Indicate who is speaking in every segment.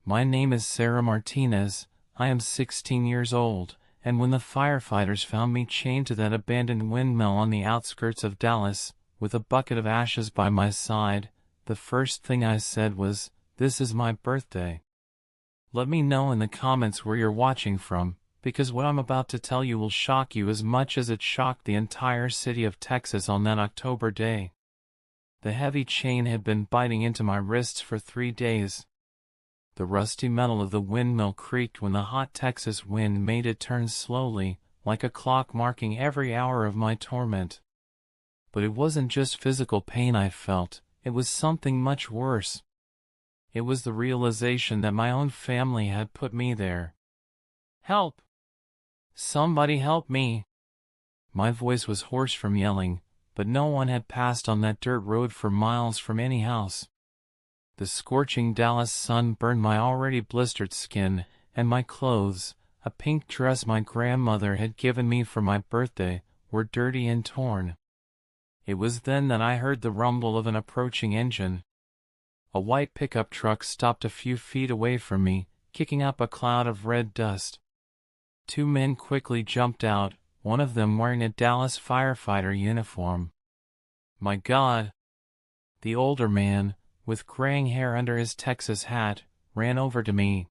Speaker 1: My name is Sarah Martinez. I am 16 years old, and when the firefighters found me chained to that abandoned windmill on the outskirts of Dallas, with a bucket of ashes by my side, the first thing I said was, "This is my birthday." Let me know in the comments where you're watching from, because what I'm about to tell you will shock you as much as it shocked the entire city of Texas on that October day. The heavy chain had been biting into my wrists for 3 days. The rusty metal of the windmill creaked when the hot Texas wind made it turn slowly, like a clock marking every hour of my torment. But it wasn't just physical pain I felt, it was something much worse. It was the realization that my own family had put me there. Help! Somebody help me! My voice was hoarse from yelling, but no one had passed on that dirt road for miles from any house. The scorching Dallas sun burned my already blistered skin, and my clothes, a pink dress my grandmother had given me for my birthday, were dirty and torn. It was then that I heard the rumble of an approaching engine. A white pickup truck stopped a few feet away from me, kicking up a cloud of red dust. 2 men quickly jumped out, one of them wearing a Dallas firefighter uniform. My God! The older man, with graying hair under his Texas hat, ran over to me.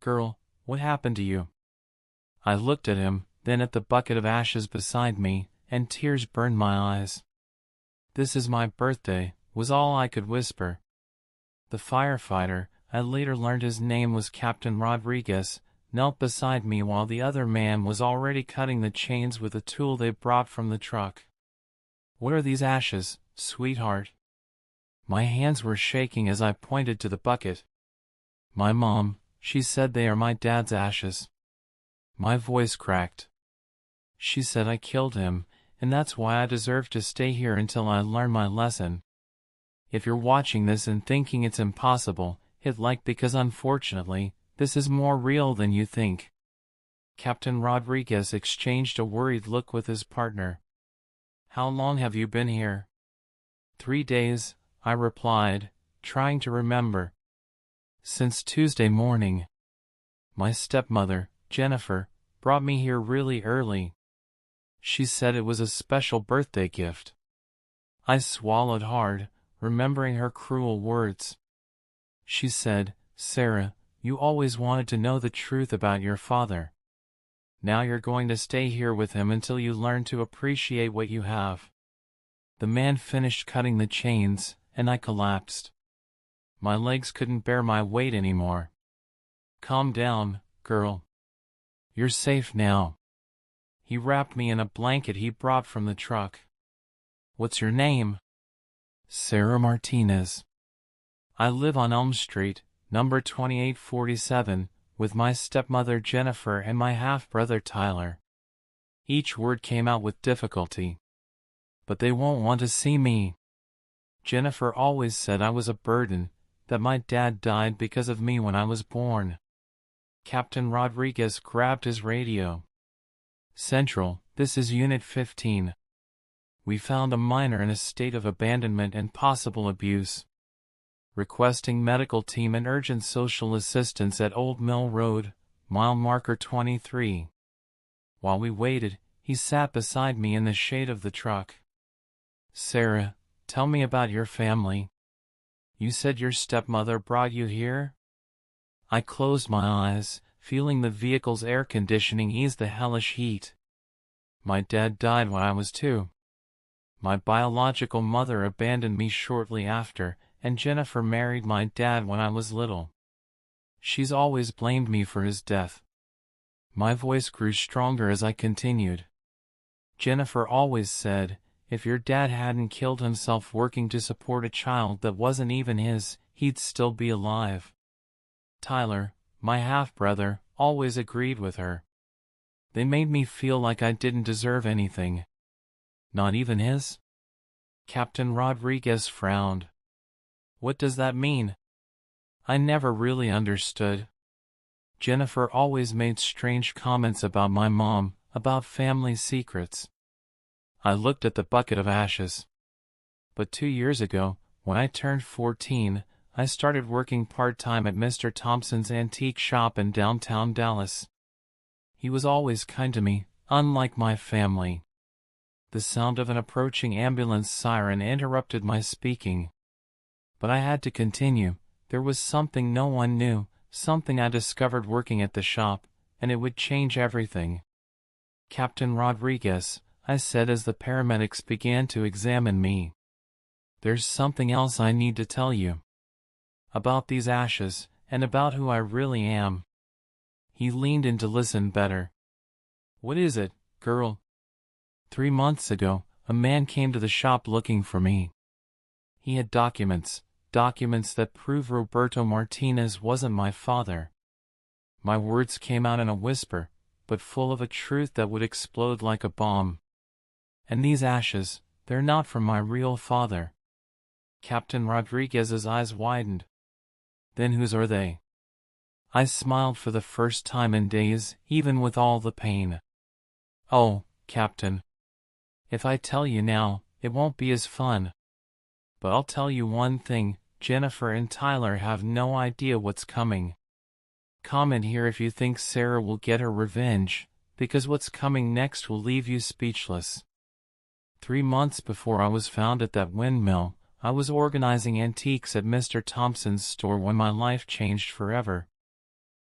Speaker 1: "Girl, what happened to you?" I looked at him, then at the bucket of ashes beside me, and tears burned my eyes. "This is my birthday," was all I could whisper. The firefighter, I later learned his name was Captain Rodriguez, knelt beside me while the other man was already cutting the chains with a tool they brought from the truck. "What are these ashes, sweetheart?" My hands were shaking as I pointed to the bucket. "My mom, she said they are my dad's ashes." My voice cracked. "She said I killed him, and that's why I deserve to stay here until I learn my lesson." If you're watching this and thinking it's impossible, hit like because unfortunately, this is more real than you think. Captain Rodriguez exchanged a worried look with his partner. "How long have you been here?" 3 days, I replied, trying to remember. "Since Tuesday morning. My stepmother, Jennifer, brought me here really early. She said it was a special birthday gift." I swallowed hard, remembering her cruel words. She said, "Sarah, you always wanted to know the truth about your father. Now you're going to stay here with him until you learn to appreciate what you have." The man finished cutting the chains, and I collapsed. My legs couldn't bear my weight anymore. "Calm down, girl. You're safe now." He wrapped me in a blanket he brought from the truck. "What's your name?" "Sarah Martinez. I live on Elm Street, number 2847, with my stepmother Jennifer and my half-brother Tyler." Each word came out with difficulty. "But they won't want to see me. Jennifer always said I was a burden, that my dad died because of me when I was born." Captain Rodriguez grabbed his radio. "Central, this is Unit 15. We found a minor in a state of abandonment and possible abuse. Requesting medical team and urgent social assistance at Old Mill Road, mile marker 23. While we waited, he sat beside me in the shade of the truck. "Sarah, tell me about your family. You said your stepmother brought you here?" I closed my eyes, feeling the vehicle's air conditioning ease the hellish heat. "My dad died when I was 2. My biological mother abandoned me shortly after, and Jennifer married my dad when I was little. She's always blamed me for his death." My voice grew stronger as I continued. "Jennifer always said, if your dad hadn't killed himself working to support a child that wasn't even his, he'd still be alive. Tyler, my half-brother, always agreed with her. They made me feel like I didn't deserve anything. Not even his?" Captain Rodriguez frowned. "What does that mean?" I never really understood. Jennifer always made strange comments about my mom, about family secrets. I looked at the bucket of ashes. But 2 years ago, when I turned 14, I started working part-time at Mr. Thompson's antique shop in downtown Dallas. He was always kind to me, unlike my family. The sound of an approaching ambulance siren interrupted my speaking. But I had to continue. There was something no one knew, something I discovered working at the shop, and it would change everything. "Captain Rodriguez," I said as the paramedics began to examine me. "There's something else I need to tell you. About these ashes, and about who I really am." He leaned in to listen better. "What is it, girl?" 3 months ago, a man came to the shop looking for me. He had documents that prove Roberto Martinez wasn't my father. My words came out in a whisper, but full of a truth that would explode like a bomb. "And these ashes, they're not from my real father." Captain Rodriguez's eyes widened. "Then whose are they?" I smiled for the first time in days, even with all the pain. "Oh, Captain. If I tell you now, it won't be as fun. But I'll tell you one thing, Jennifer and Tyler have no idea what's coming. Comment here if you think Sarah will get her revenge, because what's coming next will leave you speechless." 3 months before I was found at that windmill, I was organizing antiques at Mr. Thompson's store when my life changed forever.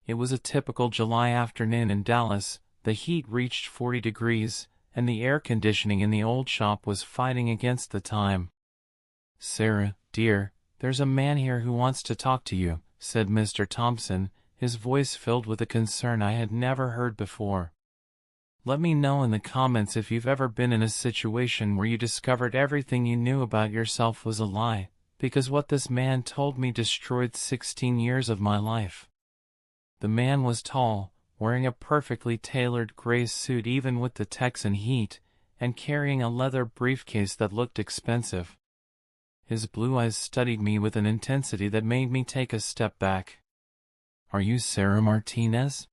Speaker 1: It was a typical July afternoon in Dallas. The heat reached 40 degrees, and the air conditioning in the old shop was fighting against the time. "Sarah, dear, there's a man here who wants to talk to you," said Mr. Thompson, his voice filled with a concern I had never heard before. "Let me know in the comments if you've ever been in a situation where you discovered everything you knew about yourself was a lie, because what this man told me destroyed 16 years of my life." The man was tall, wearing a perfectly tailored gray suit even with the Texan heat, and carrying a leather briefcase that looked expensive. His blue eyes studied me with an intensity that made me take a step back. "Are you Sarah Martinez?"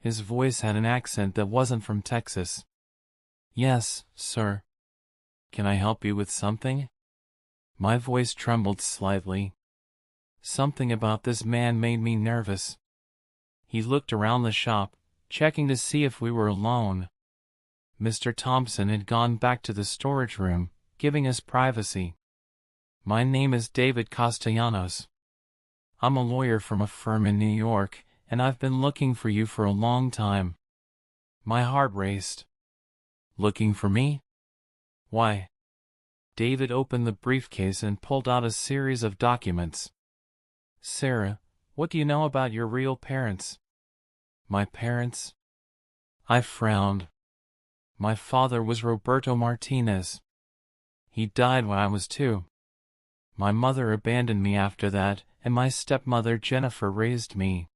Speaker 1: His voice had an accent that wasn't from Texas. "Yes, sir." "Can I help you with something?" My voice trembled slightly. Something about this man made me nervous. He looked around the shop, checking to see if we were alone. Mr. Thompson had gone back to the storage room, giving us privacy. "My name is David Castellanos. I'm a lawyer from a firm in New York, and I've been looking for you for a long time." My heart raced. "Looking for me? Why?" David opened the briefcase and pulled out a series of documents. "Sarah, what do you know about your real parents?" "My parents?" I frowned. "My father was Roberto Martinez. He died when I was 2. My mother abandoned me after that, and my stepmother Jennifer raised me."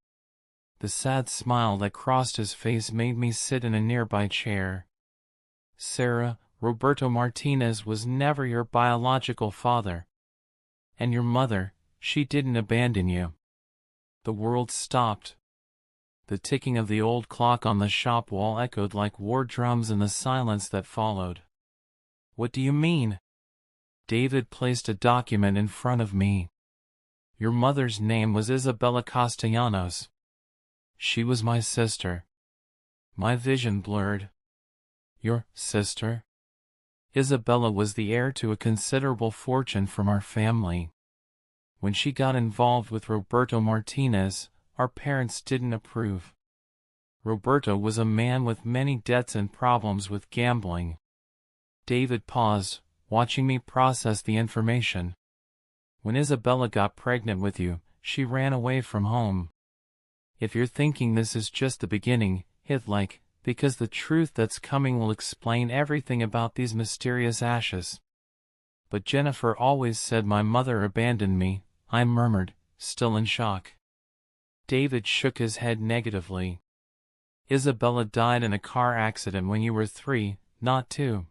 Speaker 1: The sad smile that crossed his face made me sit in a nearby chair. "Sarah, Roberto Martinez was never your biological father. And your mother, she didn't abandon you." The world stopped. The ticking of the old clock on the shop wall echoed like war drums in the silence that followed. "What do you mean?" David placed a document in front of me. "Your mother's name was Isabella Castellanos. She was my sister." My vision blurred. "Your sister?" "Isabella was the heir to a considerable fortune from our family. When she got involved with Roberto Martinez, our parents didn't approve. Roberto was a man with many debts and problems with gambling." David paused, watching me process the information. "When Isabella got pregnant with you, she ran away from home. If you're thinking this is just the beginning, hit like, because the truth that's coming will explain everything about these mysterious ashes." "But Jennifer always said my mother abandoned me," I murmured, still in shock. David shook his head negatively. "Isabella died in a car accident when you were 3, not 2.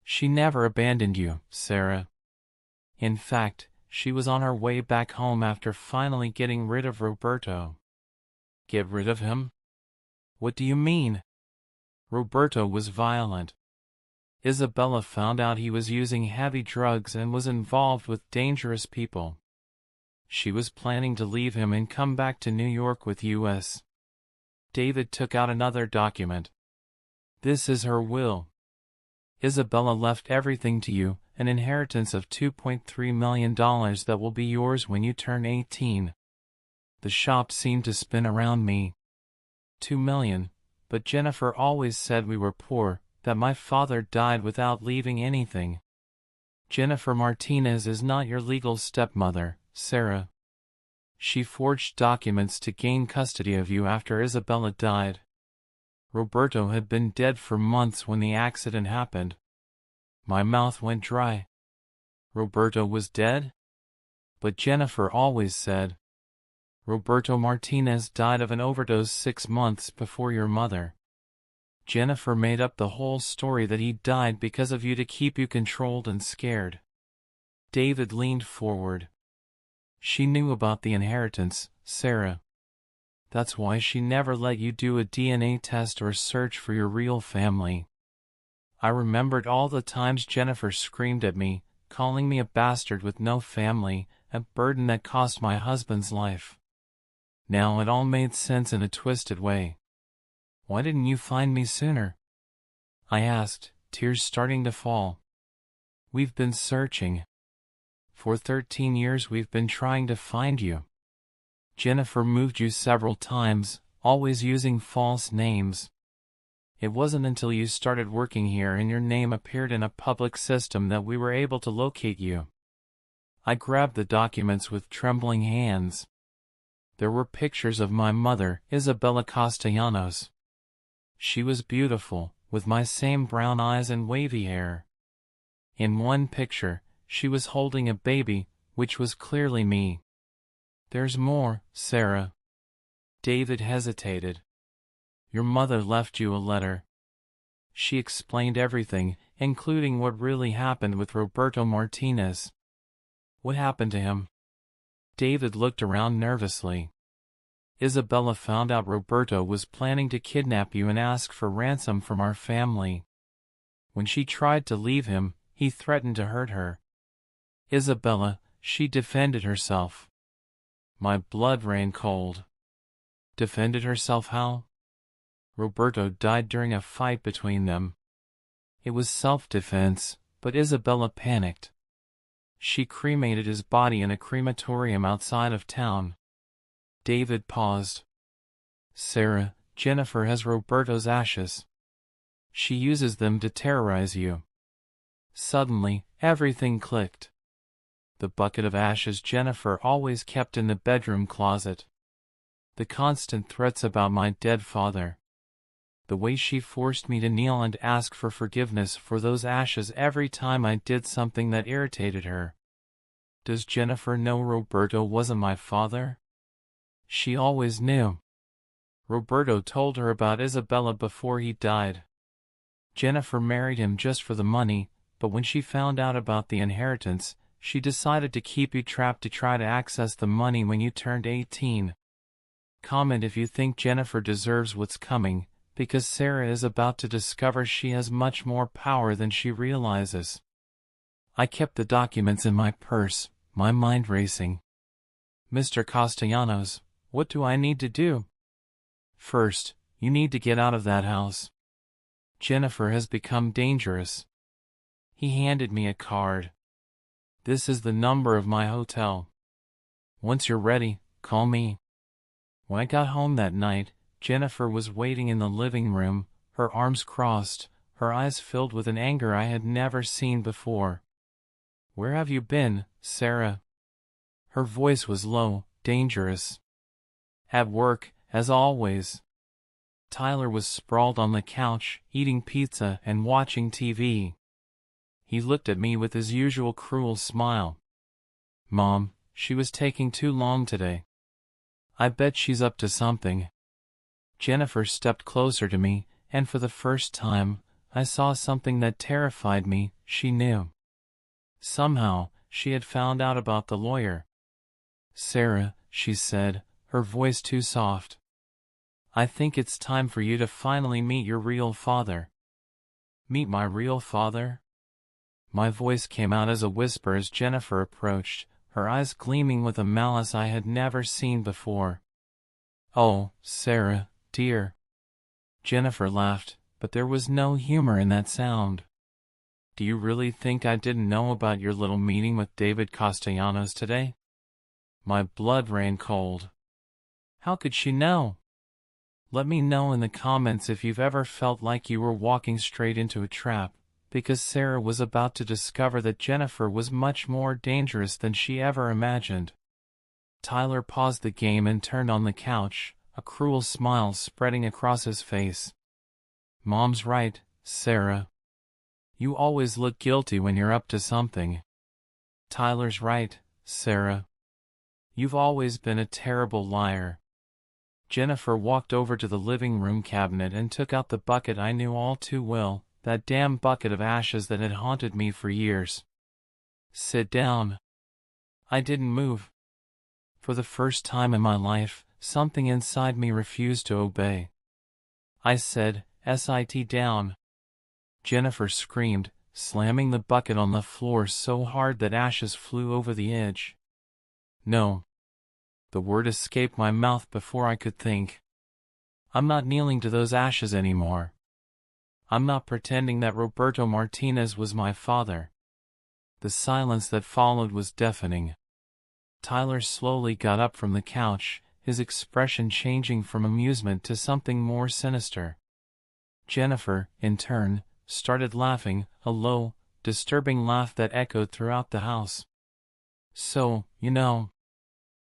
Speaker 1: She never abandoned you, Sarah. In fact, she was on her way back home after finally getting rid of Roberto." "Get rid of him? What do you mean?" "Roberto was violent. Isabella found out he was using heavy drugs and was involved with dangerous people. She was planning to leave him and come back to New York with us. David took out another document. This is her will. Isabella left everything to you, an inheritance of $2.3 million that will be yours when you turn 18. The shop seemed to spin around me. $2 million, but Jennifer always said we were poor, that my father died without leaving anything. Jennifer Martinez is not your legal stepmother, Sarah. She forged documents to gain custody of you after Isabella died. Roberto had been dead for months when the accident happened. My mouth went dry. Roberto was dead? But Jennifer always said. Roberto Martinez died of an overdose 6 months before your mother. Jennifer made up the whole story that he died because of you to keep you controlled and scared. David leaned forward. She knew about the inheritance, Sarah. That's why she never let you do a DNA test or search for your real family. I remembered all the times Jennifer screamed at me, calling me a bastard with no family, a burden that cost my husband's life. Now it all made sense in a twisted way. Why didn't you find me sooner? I asked, tears starting to fall. We've been searching. For 13 years we've been trying to find you. Jennifer moved you several times, always using false names. It wasn't until you started working here and your name appeared in a public system that we were able to locate you. I grabbed the documents with trembling hands. There were pictures of my mother, Isabella Castellanos. She was beautiful, with my same brown eyes and wavy hair. In one picture, she was holding a baby, which was clearly me. There's more, Sarah. David hesitated. Your mother left you a letter. She explained everything, including what really happened with Roberto Martinez. What happened to him? David looked around nervously. Isabella found out Roberto was planning to kidnap you and ask for ransom from our family. When she tried to leave him, he threatened to hurt her. Isabella, she defended herself. My blood ran cold. Defended herself how? Roberto died during a fight between them. It was self-defense, but Isabella panicked. She cremated his body in a crematorium outside of town. David paused. Sarah, Jennifer has Roberto's ashes. She uses them to terrorize you. Suddenly, everything clicked. The bucket of ashes Jennifer always kept in the bedroom closet. The constant threats about my dead father. The way she forced me to kneel and ask for forgiveness for those ashes every time I did something that irritated her. Does Jennifer know Roberto wasn't my father? She always knew. Roberto told her about Isabella before he died. Jennifer married him just for the money, but when she found out about the inheritance, she decided to keep you trapped to try to access the money when you turned 18. Comment if you think Jennifer deserves what's coming, because Sarah is about to discover she has much more power than she realizes. I kept the documents in my purse, my mind racing. Mr. Castellanos, what do I need to do? First, you need to get out of that house. Jennifer has become dangerous. He handed me a card. This is the number of my hotel. Once you're ready, call me. When I got home that night, Jennifer was waiting in the living room, her arms crossed, her eyes filled with an anger I had never seen before. Where have you been, Sarah? Her voice was low, dangerous. At work, as always. Tyler was sprawled on the couch, eating pizza and watching TV. He looked at me with his usual cruel smile. Mom, she was taking too long today. I bet she's up to something. Jennifer stepped closer to me, and for the first time, I saw something that terrified me. She knew. Somehow, she had found out about the lawyer. Sarah, she said, her voice too soft. I think it's time for you to finally meet your real father. Meet my real father? My voice came out as a whisper as Jennifer approached, her eyes gleaming with a malice I had never seen before. "Oh, Sarah, dear." Jennifer laughed, but there was no humor in that sound. "Do you really think I didn't know about your little meeting with David Castellanos today?" My blood ran cold. How could she know? Let me know in the comments if you've ever felt like you were walking straight into a trap, because Sarah was about to discover that Jennifer was much more dangerous than she ever imagined. Tyler paused the game and turned on the couch, a cruel smile spreading across his face. "Mom's right, Sarah. You always look guilty when you're up to something." "Tyler's right, Sarah. You've always been a terrible liar." Jennifer walked over to the living room cabinet and took out the bucket I knew all too well, that damn bucket of ashes that had haunted me for years. "Sit down." I didn't move. For the first time in my life, something inside me refused to obey. I said, "Sit down." Jennifer screamed, slamming the bucket on the floor so hard that ashes flew over the edge. "No." The word escaped my mouth before I could think. "I'm not kneeling to those ashes anymore. I'm not pretending that Roberto Martinez was my father." The silence that followed was deafening. Tyler slowly got up from the couch, his expression changing from amusement to something more sinister. Jennifer, in turn, started laughing, a low, disturbing laugh that echoed throughout the house. "So, you know."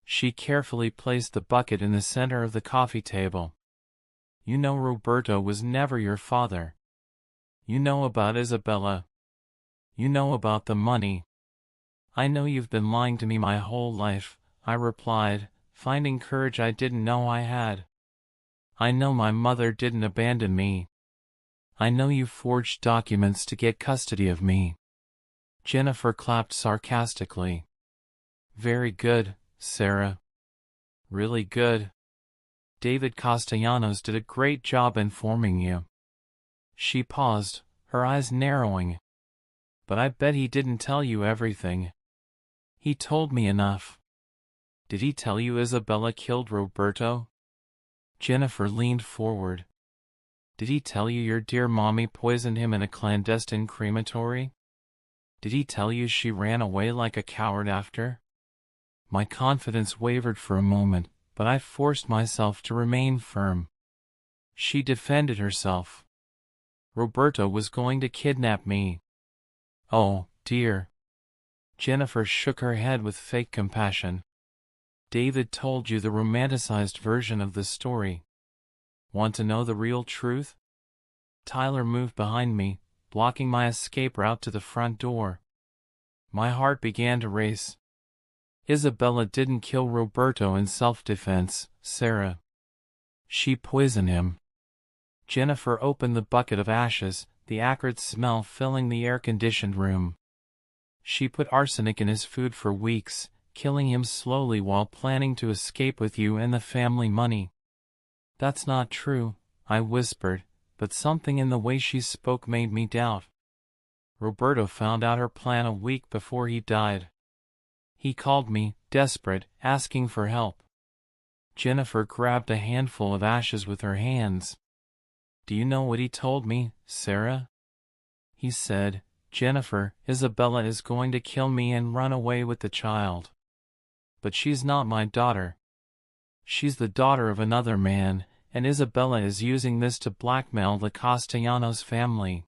Speaker 1: She carefully placed the bucket in the center of the coffee table. "You know Roberto was never your father. You know about Isabella. You know about the money." "I know you've been lying to me my whole life," I replied, finding courage I didn't know I had. "I know my mother didn't abandon me. I know you forged documents to get custody of me." Jennifer clapped sarcastically. "Very good, Sarah. Really good. David Castellanos did a great job informing you." She paused, her eyes narrowing. "But I bet he didn't tell you everything." "He told me enough." "Did he tell you Isabella killed Roberto?" Jennifer leaned forward. "Did he tell you your dear mommy poisoned him in a clandestine crematory? Did he tell you she ran away like a coward after?" My confidence wavered for a moment, but I forced myself to remain firm. She defended herself. "Roberto was going to kidnap me." "Oh, dear." Jennifer shook her head with fake compassion. "David told you the romanticized version of the story. Want to know the real truth?" Tyler moved behind me, blocking my escape route to the front door. My heart began to race. "Isabella didn't kill Roberto in self-defense, Sarah. She poisoned him." Jennifer opened the bucket of ashes, the acrid smell filling the air-conditioned room. "She put arsenic in his food for weeks, killing him slowly while planning to escape with you and the family money." "That's not true," I whispered, but something in the way she spoke made me doubt. "Roberto found out her plan a week before he died. He called me, desperate, asking for help." Jennifer grabbed a handful of ashes with her hands. "Do you know what he told me, Sarah?" "He said, 'Jennifer, Isabella is going to kill me and run away with the child. But she's not my daughter. She's the daughter of another man, and Isabella is using this to blackmail the Castellanos family.'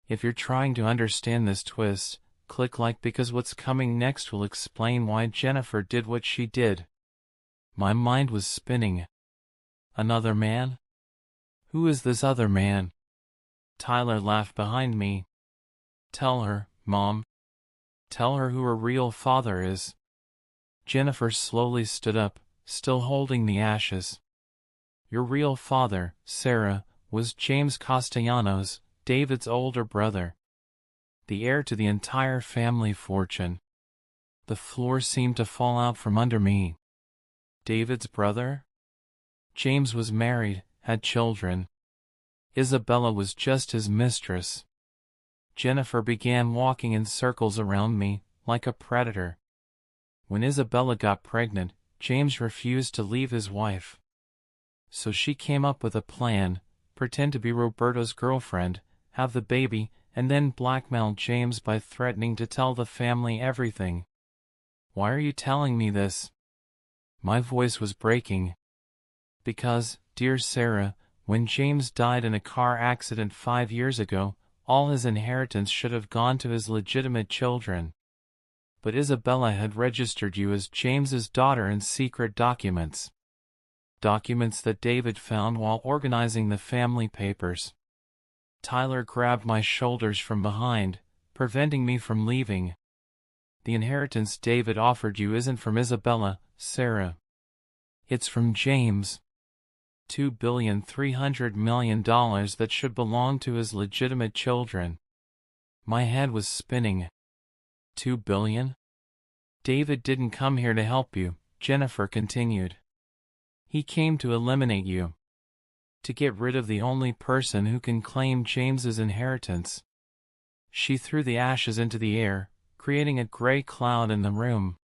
Speaker 1: If you're trying to understand this twist, click like because what's coming next will explain why Jennifer did what she did." My mind was spinning. Another man? Who is this other man? Tyler laughed behind me. "Tell her, Mom. Tell her who her real father is." Jennifer slowly stood up, still holding the ashes. "Your real father, Sarah, was James Castellanos, David's older brother. The heir to the entire family fortune." The floor seemed to fall out from under me. David's brother? James was married, had children. Isabella was just his mistress. Jennifer began walking in circles around me, like a predator. When Isabella got pregnant, James refused to leave his wife. So she came up with a plan: pretend to be Roberto's girlfriend, have the baby, and then blackmail James by threatening to tell the family everything. Why are you telling me this? My voice was breaking. Because, dear Sarah, when James died in a car accident 5 years ago, all his inheritance should have gone to his legitimate children. But Isabella had registered you as James's daughter in secret documents. Documents that David found while organizing the family papers. Tyler grabbed my shoulders from behind, preventing me from leaving. The inheritance David offered you isn't from Isabella, Sarah. It's from James. $2,300,000,000 that should belong to his legitimate children. My head was spinning. 2 billion? David didn't come here to help you, Jennifer continued. He came to eliminate you. To get rid of the only person who can claim James's inheritance. She threw the ashes into the air, creating a gray cloud in the room.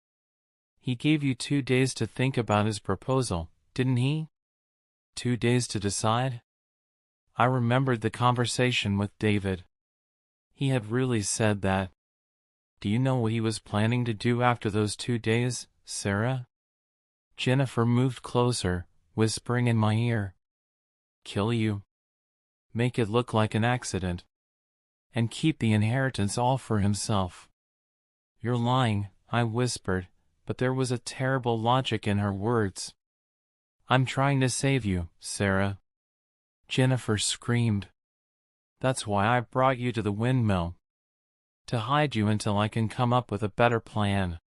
Speaker 1: He gave you 2 days to think about his proposal, didn't he? 2 days to decide? I remembered the conversation with David. He had really said that. Do you know what he was planning to do after those 2 days, Sarah? Jennifer moved closer, whispering in my ear. Kill you. Make it look like an accident. And keep the inheritance all for himself. You're lying, I whispered, but there was a terrible logic in her words. I'm trying to save you, Sarah. Jennifer screamed. That's why I brought you to the windmill. To hide you until I can come up with a better plan.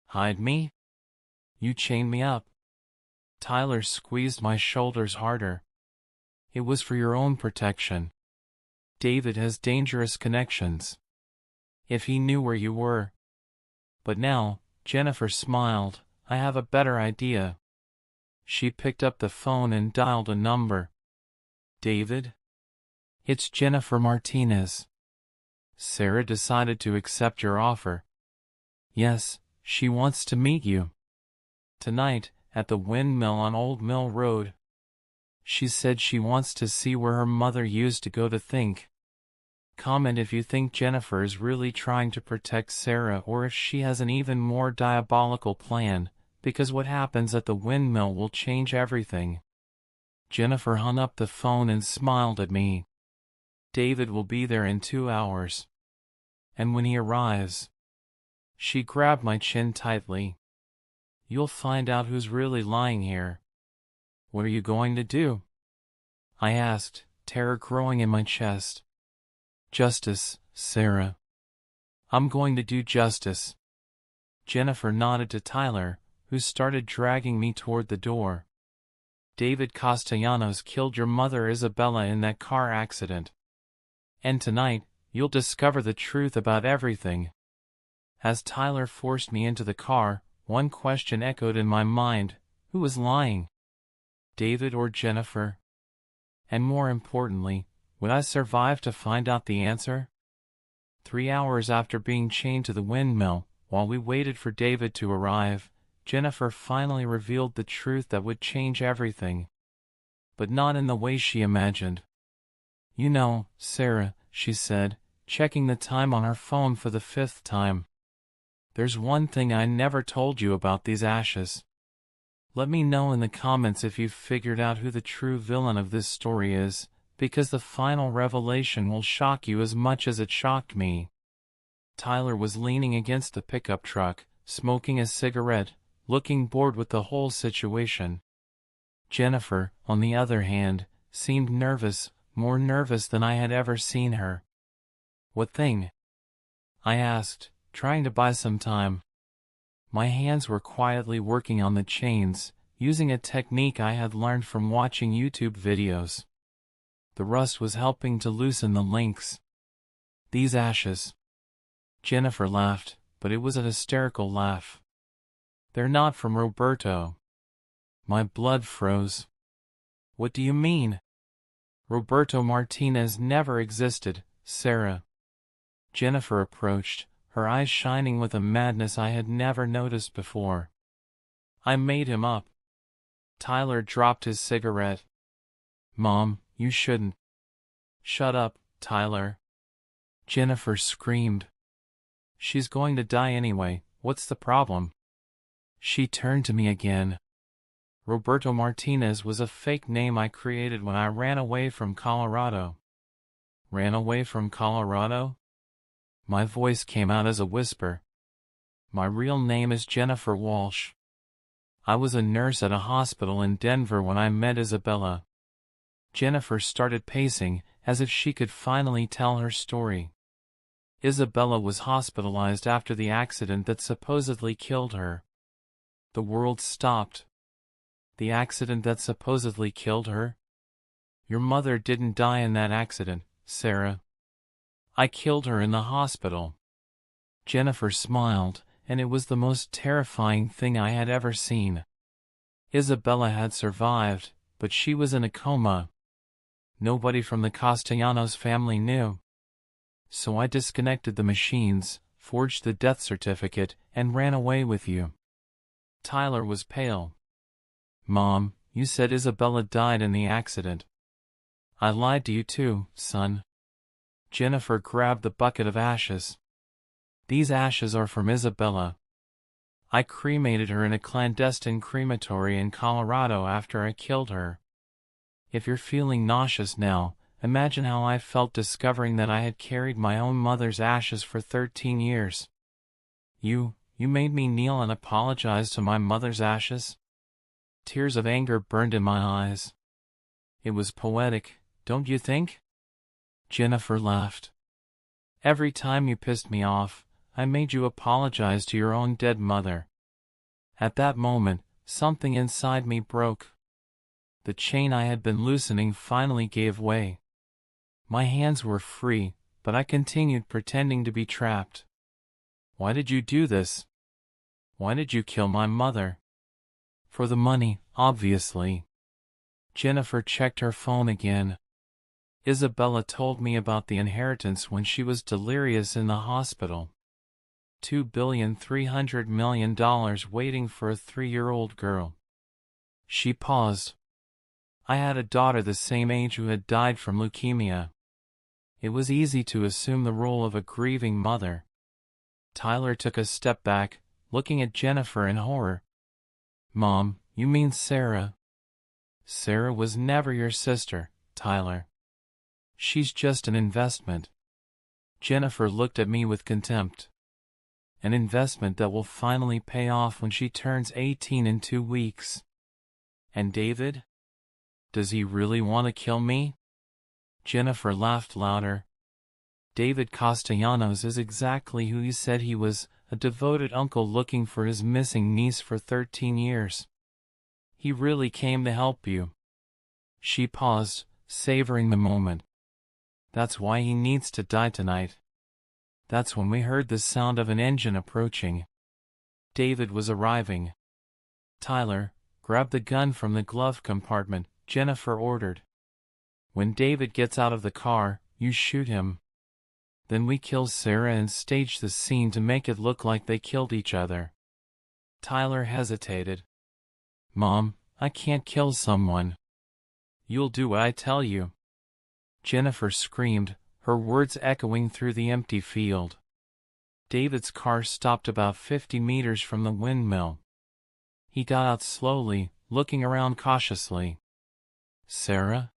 Speaker 1: Hide me? You chained me up. Tyler squeezed my shoulders harder. It was for your own protection. David has dangerous connections. If he knew where you were. But now, Jennifer smiled, I have a better idea. She picked up the phone and dialed a number. David? It's Jennifer Martinez. Sarah decided to accept your offer. Yes, she wants to meet you. Tonight, at the windmill on Old Mill Road. She said she wants to see where her mother used to go to think. Comment if you think Jennifer is really trying to protect Sarah or if she has an even more diabolical plan, because what happens at the windmill will change everything. Jennifer hung up the phone and smiled at me. David will be there in 2 hours. And when he arrives, she grabbed my chin tightly. You'll find out who's really lying here. What are you going to do? I asked, terror growing in my chest. Justice, Sarah. I'm going to do justice. Jennifer nodded to Tyler, who started dragging me toward the door. David Castellanos killed your mother Isabella in that car accident. And tonight, you'll discover the truth about everything. As Tyler forced me into the car, one question echoed in my mind: who was lying? David or Jennifer? And more importantly, would I survive to find out the answer? 3 hours after being chained to the windmill, while we waited for David to arrive, Jennifer finally revealed the truth that would change everything. But not in the way she imagined. You know, Sarah, she said, checking the time on her phone for the 5th time. There's one thing I never told you about these ashes. Let me know in the comments if you've figured out who the true villain of this story is, because the final revelation will shock you as much as it shocked me. Tyler was leaning against the pickup truck, smoking a cigarette, looking bored with the whole situation. Jennifer, on the other hand, seemed nervous, more nervous than I had ever seen her. What thing? I asked, trying to buy some time. My hands were quietly working on the chains, using a technique I had learned from watching YouTube videos. The rust was helping to loosen the links. These ashes. Jennifer laughed, but it was a hysterical laugh. They're not from Roberto. My blood froze. What do you mean? Roberto Martinez never existed, Sarah. Jennifer approached, her eyes shining with a madness I had never noticed before. I made him up. Tyler dropped his cigarette. Mom, you shouldn't. Shut up, Tyler. Jennifer screamed. She's going to die anyway, what's the problem? She turned to me again. Roberto Martinez was a fake name I created when I ran away from Colorado. Ran away from Colorado? My voice came out as a whisper. My real name is Jennifer Walsh. I was a nurse at a hospital in Denver when I met Isabella. Jennifer started pacing, as if she could finally tell her story. Isabella was hospitalized after the accident that supposedly killed her. The world stopped. The accident that supposedly killed her? Your mother didn't die in that accident, Sarah. I killed her in the hospital. Jennifer smiled, and it was the most terrifying thing I had ever seen. Isabella had survived, but she was in a coma. Nobody from the Castellanos family knew. So I disconnected the machines, forged the death certificate, and ran away with you. Tyler was pale. Mom, you said Isabella died in the accident. I lied to you too, son. Jennifer grabbed the bucket of ashes. These ashes are from Isabella. I cremated her in a clandestine crematory in Colorado after I killed her. If you're feeling nauseous now, imagine how I felt discovering that I had carried my own mother's ashes for 13 years. You made me kneel and apologize to my mother's ashes? Tears of anger burned in my eyes. It was poetic, don't you think? Jennifer laughed. Every time you pissed me off, I made you apologize to your own dead mother. At that moment, something inside me broke. The chain I had been loosening finally gave way. My hands were free, but I continued pretending to be trapped. Why did you do this? Why did you kill my mother? For the money, obviously. Jennifer checked her phone again. Isabella told me about the inheritance when she was delirious in the hospital. $2,300,000,000 waiting for a 3-year-old girl. She paused. I had a daughter the same age who had died from leukemia. It was easy to assume the role of a grieving mother. Tyler took a step back, looking at Jennifer in horror. Mom, you mean Sarah? Sarah was never your sister, Tyler. She's just an investment. Jennifer looked at me with contempt. An investment that will finally pay off when she turns 18 in 2 weeks. And David? Does he really want to kill me? Jennifer laughed louder. David Castellanos is exactly who he said he was, a devoted uncle looking for his missing niece for 13 years. He really came to help you. She paused, savoring the moment. That's why he needs to die tonight. That's when we heard the sound of an engine approaching. David was arriving. Tyler, grab the gun from the glove compartment, Jennifer ordered. When David gets out of the car, you shoot him. Then we kill Sarah and stage the scene to make it look like they killed each other. Tyler hesitated. Mom, I can't kill someone. You'll do what I tell you. Jennifer screamed, her words echoing through the empty field. David's car stopped about 50 meters from the windmill. He got out slowly, looking around cautiously. Sarah?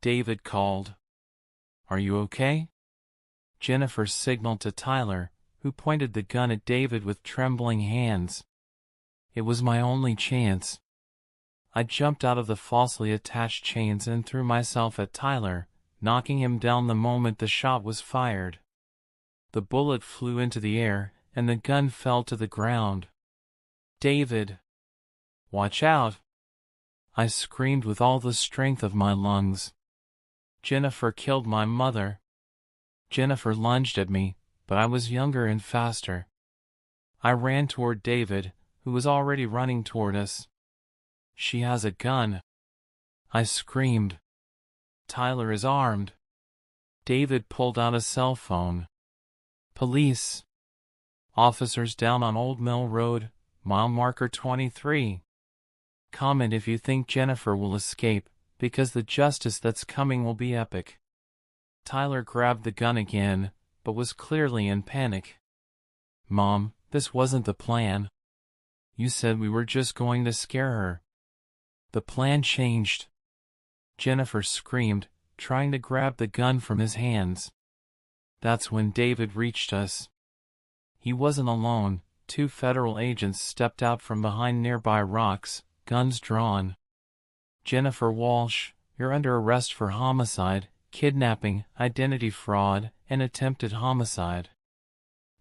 Speaker 1: David called. Are you okay? Jennifer signaled to Tyler, who pointed the gun at David with trembling hands. It was my only chance. I jumped out of the falsely attached chains and threw myself at Tyler, knocking him down the moment the shot was fired. The bullet flew into the air, and the gun fell to the ground. David! Watch out! I screamed with all the strength of my lungs. Jennifer killed my mother. Jennifer lunged at me, but I was younger and faster. I ran toward David, who was already running toward us. She has a gun. I screamed. Tyler is armed. David pulled out a cell phone. Police! Officers down on Old Mill Road, mile marker 23. Comment if you think Jennifer will escape, because the justice that's coming will be epic. Tyler grabbed the gun again, but was clearly in panic. Mom, this wasn't the plan. You said we were just going to scare her. The plan changed. Jennifer screamed, trying to grab the gun from his hands. That's when David reached us. He wasn't alone. 2 federal agents stepped out from behind nearby rocks, guns drawn. Jennifer Walsh, you're under arrest for homicide, kidnapping, identity fraud, and attempted homicide.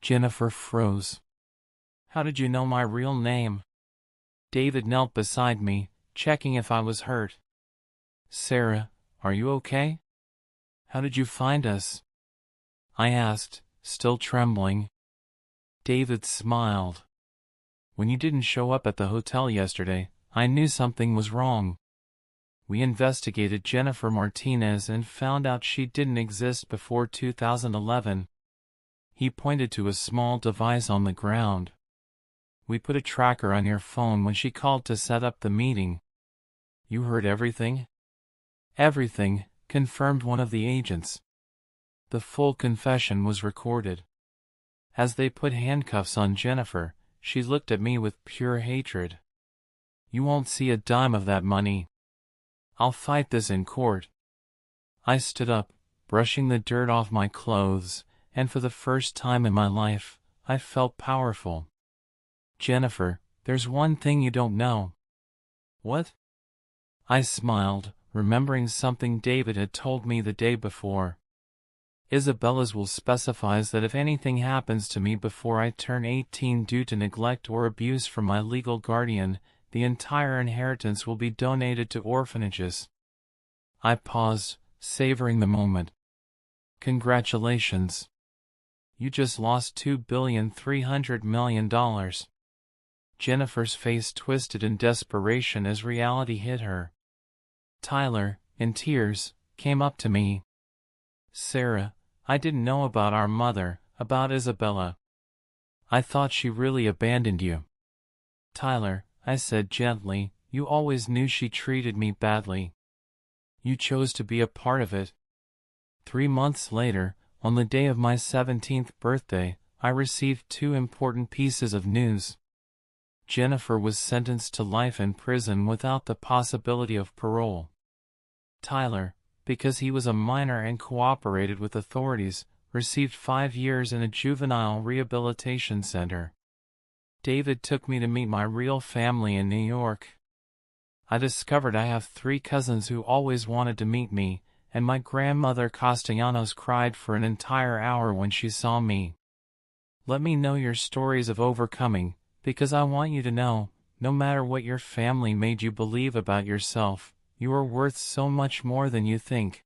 Speaker 1: Jennifer froze. How did you know my real name? David knelt beside me, checking if I was hurt. Sarah, are you okay? How did you find us? I asked, still trembling. David smiled. When you didn't show up at the hotel yesterday, I knew something was wrong. We investigated Jennifer Martinez and found out she didn't exist before 2011. He pointed to a small device on the ground. We put a tracker on your phone when she called to set up the meeting. You heard everything? Everything, confirmed one of the agents. The full confession was recorded. As they put handcuffs on Jennifer, she looked at me with pure hatred. You won't see a dime of that money. I'll fight this in court. I stood up, brushing the dirt off my clothes, and for the first time in my life, I felt powerful. Jennifer, there's one thing you don't know. What? I smiled, remembering something David had told me the day before. Isabella's will specifies that if anything happens to me before I turn 18 due to neglect or abuse from my legal guardian, the entire inheritance will be donated to orphanages. I paused, savoring the moment. Congratulations. You just lost $2,300,000,000. Jennifer's face twisted in desperation as reality hit her. Tyler, in tears, came up to me. Sarah, I didn't know about our mother, about Isabella. I thought she really abandoned you. Tyler, I said gently, you always knew she treated me badly. You chose to be a part of it. 3 months later, on the day of my 17th birthday, I received 2 important pieces of news. Jennifer was sentenced to life in prison without the possibility of parole. Tyler, because he was a minor and cooperated with authorities, received 5 years in a juvenile rehabilitation center. David took me to meet my real family in New York. I discovered I have 3 cousins who always wanted to meet me, and my grandmother Castellanos cried for an entire hour when she saw me. Let me know your stories of overcoming, because I want you to know, no matter what your family made you believe about yourself, you are worth so much more than you think.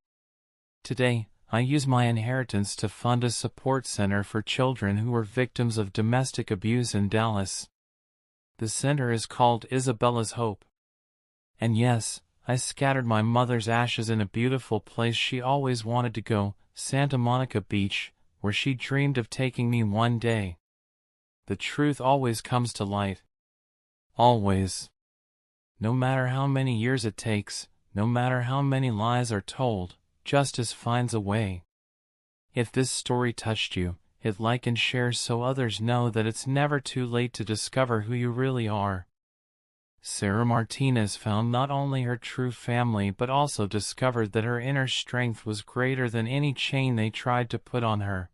Speaker 1: Today, I use my inheritance to fund a support center for children who were victims of domestic abuse in Dallas. The center is called Isabella's Hope. And yes, I scattered my mother's ashes in a beautiful place she always wanted to go, Santa Monica Beach, where she dreamed of taking me one day. The truth always comes to light. Always. No matter how many years it takes, no matter how many lies are told, justice finds a way. If this story touched you, hit like and share so others know that it's never too late to discover who you really are. Sarah Martinez found not only her true family but also discovered that her inner strength was greater than any chain they tried to put on her.